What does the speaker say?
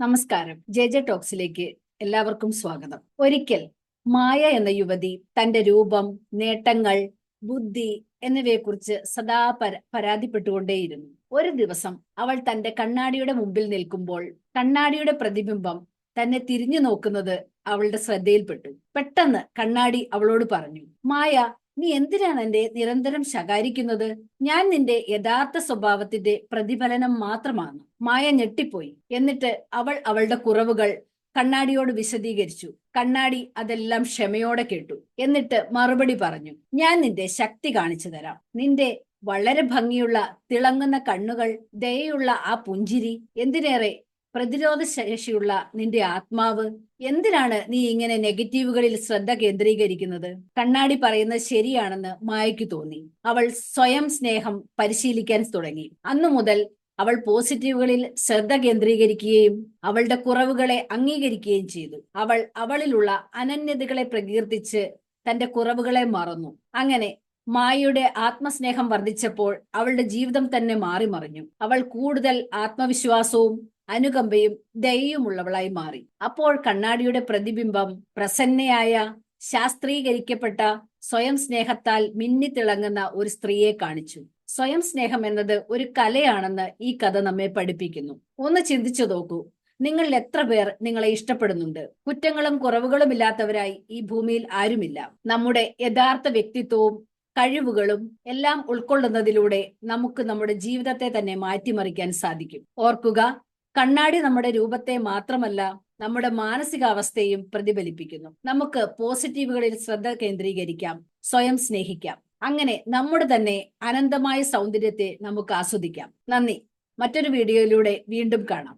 നമസ്കാരം. ജെ ടോക്സിലേക്ക് എല്ലാവർക്കും സ്വാഗതം. ഒരിക്കൽ മായ എന്ന യുവതി തന്റെ രൂപം, നേട്ടങ്ങൾ, ബുദ്ധി എന്നിവയെക്കുറിച്ച് സദാ പരാതിപ്പെട്ടുകൊണ്ടേയിരുന്നു. ഒരു ദിവസം അവൾ തന്റെ കണ്ണാടിയുടെ മുമ്പിൽ നിൽക്കുമ്പോൾ കണ്ണാടിയുടെ പ്രതിബിംബം തന്നെ തിരിഞ്ഞു നോക്കുന്നത് അവളുടെ ശ്രദ്ധയിൽപ്പെട്ടു. പെട്ടെന്ന് കണ്ണാടി അവളോട് പറഞ്ഞു, മായ, നീ എന്തിനാണ് എന്നെ നിരന്തരം ശകാരിക്കുന്നത്? ഞാൻ നിന്റെ യഥാർത്ഥ സ്വഭാവത്തിന്റെ പ്രതിഫലനം മാത്രമാണ്. മായ ഞെട്ടിപ്പോയി. എന്നിട്ട് അവൾ അവളുടെ കുറവുകൾ കണ്ണാടിയോട് വിശദീകരിച്ചു. കണ്ണാടി അതെല്ലാം ക്ഷമയോടെ കേട്ടു. എന്നിട്ട് മറുപടി പറഞ്ഞു, ഞാൻ നിന്റെ ശക്തി കാണിച്ചു തരാം. നിന്റെ വളരെ ഭംഗിയുള്ള തിളങ്ങുന്ന കണ്ണുകൾ, ദയയുള്ള ആ പുഞ്ചിരി, എന്തിനേറെ പ്രതിരോധ ശേഷിയുള്ള നിന്റെ ആത്മാവ്, എന്തിനാണ് നീ ഇങ്ങനെ നെഗറ്റീവുകളിൽ ശ്രദ്ധ കേന്ദ്രീകരിക്കുന്നത്? കണ്ണാടി പറയുന്നത് ശരിയാണെന്ന് മായയ്ക്ക് തോന്നി. അവൾ സ്വയം സ്നേഹം പരിശീലിക്കാൻ തുടങ്ങി. അന്നു മുതൽ അവൾ പോസിറ്റീവുകളിൽ ശ്രദ്ധ കേന്ദ്രീകരിക്കുകയും അവളുടെ കുറവുകളെ അംഗീകരിക്കുകയും ചെയ്തു. അവൾ അവളിലുള്ള അനന്യതകളെ പ്രകീർത്തിച്ച് തന്റെ കുറവുകളെ മറന്നു. അങ്ങനെ മായയുടെ ആത്മസ്നേഹം വർദ്ധിച്ചപ്പോൾ അവളുടെ ജീവിതം തന്നെ മാറിമറിഞ്ഞു. അവൾ കൂടുതൽ ആത്മവിശ്വാസവും അനുകമ്പയും ദയയുമുള്ളവളായി മാറി. അപ്പോൾ കണ്ണാടിയുടെ പ്രതിബിംബം പ്രസന്നയായ, ശാസ്ത്രീകരിക്കപ്പെട്ട, സ്വയം സ്നേഹത്താൽ മിന്നിത്തിളങ്ങുന്ന ഒരു സ്ത്രീയെ കാണിച്ചു. സ്വയം സ്നേഹം എന്നത് ഒരു കലയാണെന്ന് ഈ കഥ നമ്മെ പഠിപ്പിക്കുന്നു. ഒന്ന് ചിന്തിച്ചു നോക്കൂ, നിങ്ങളിൽ എത്ര പേർ നിങ്ങളെ ഇഷ്ടപ്പെടുന്നുണ്ട്? കുറ്റങ്ങളും കുറവുകളും ഇല്ലാത്തവരായി ഈ ഭൂമിയിൽ ആരുമില്ല. നമ്മുടെ യഥാർത്ഥ വ്യക്തിത്വവും കഴിവുകളും എല്ലാം ഉൾക്കൊള്ളുന്നതിലൂടെ നമുക്ക് നമ്മുടെ ജീവിതത്തെ തന്നെ മാറ്റിമറിക്കാൻ സാധിക്കും. ഓർക്കുക, കണ്ണാടി നമ്മുടെ രൂപത്തെ മാത്രമല്ല, നമ്മുടെ മാനസികാവസ്ഥയും പ്രതിഫലിപ്പിക്കുന്നു. നമുക്ക് പോസിറ്റീവുകളിൽ ശ്രദ്ധ കേന്ദ്രീകരിക്കാം, സ്വയം സ്നേഹിക്കാം. അങ്ങനെ നമ്മുടെ തന്നെ അനന്തമായ സൗന്ദര്യത്തെ നമുക്ക് ആസ്വദിക്കാം. നന്ദി. മറ്റൊരു വീഡിയോയിലൂടെ വീണ്ടും കാണാം.